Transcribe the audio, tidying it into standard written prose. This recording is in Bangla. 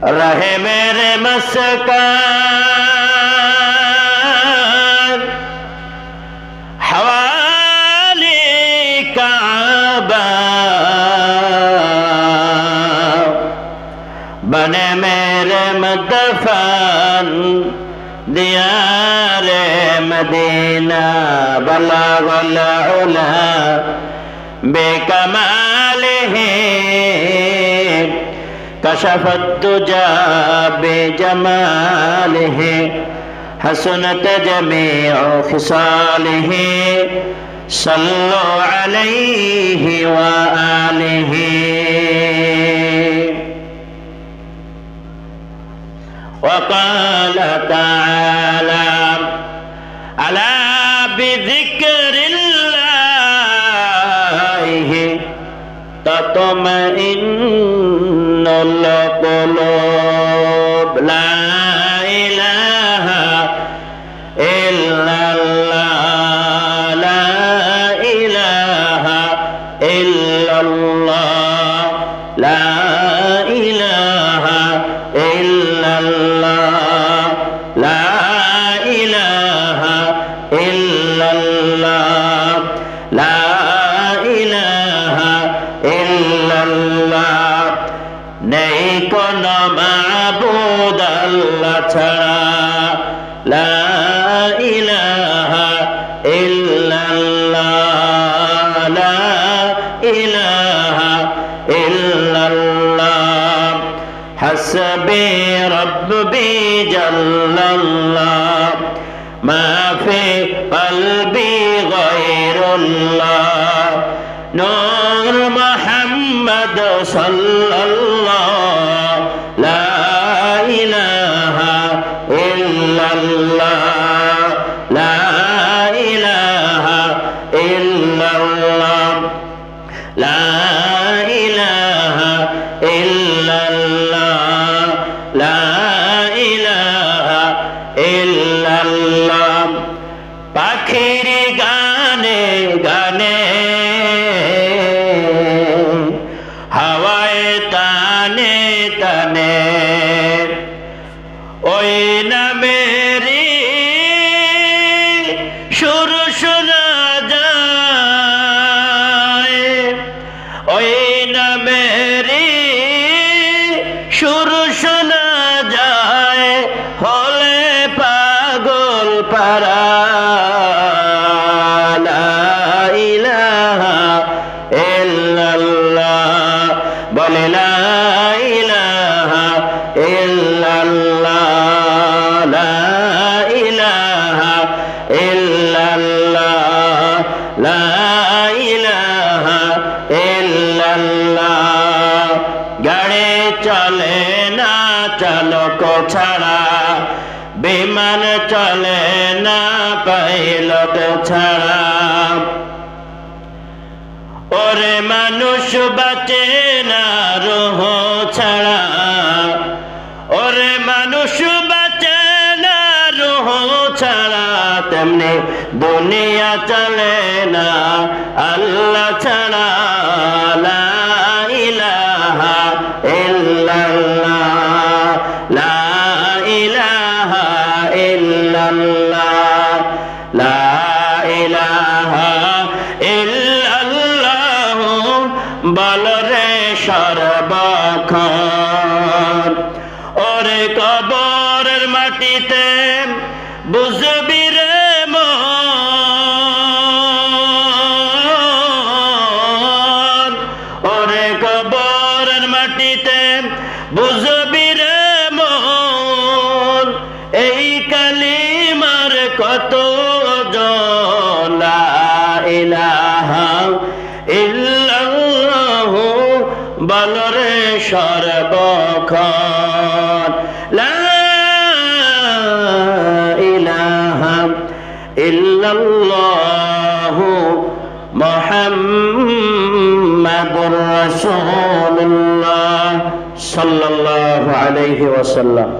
रहे मेरे मस्कन हवाले काबा बने मेरे मदफन दियारे मदीना बलगल उला बेकमालिही कशफत दुजा बेजमालिही हसनत जमीउ खिसालिही सल्लु अलैहि व आलिही وقال تعالى ألا بذكر الله تطمئن القلوب لا إله إلا الله لا إله إلا الله لا إله إلا الله لا إله إلا الله لا إله إلا الله नहीं কোনো মাবুদ আল্লাহ ছাড়া লা ইলাহা ইল্লাল্লাহ লা ইলাহা ইল্লাল্লাহ হাসবি রব্বি জাল্লাল্লাহ মা ফি কলবি গায়রুল্লাহ নূর মুহাম্মদ সাল্লাল্লাহ লা ইলাহা ইল্লাল্লাহ লা ইলাহা ইল্লাল্লাহ লা ইলাহা ইল্লাল্লাহ লা ইলাহা ইল্লাল্লাহ পাখির গানে গানে হাওয়ায় তানে তানে ওই নামেরই সুর শোনা যায় ওই নামেরই সুর শোনা যায় হলে পাগল পারা লা ইলাহা ইল্লাল্লাহ বলে লা ইলাহা ইল্লাল্লাহ লা ইলাহা ইল্লাল্লাহ লা ইলাহা ইল্লাল্লাহ গাড়ি চলে না চালক ছাড়া বিমান চলে না পাইলট ছাড়া ওরে মানুষ বাঁচে না রূহ ছাড়া ওরে মানুষ বাঁচে না রূহ ছাড়া তেমনি দুনিয়া চলে না আল্লাহ ছাড়া লা ইলাহা ইল্লাল্লাহ লা ইলাহা ইল্লাল্লাহ লা ইলাহা ইল্লাল্লাহ বলরে সর্বক্ষণ ওরে কবরের মাটিতে বুঝবি রে মন ওরে কবরের মাটিতে বুঝবি রে মন এই কালিমার কত লা ইলাহা ইল্লাল্লাহ বলরে সর্বক্ষণ লা ইলাহা ইল্লাল্লাহ মুহাম্মাদুর রাসূলুল্লাহ সাল্লাল্লাহু আলাইহি ওয়াসাল্লাম।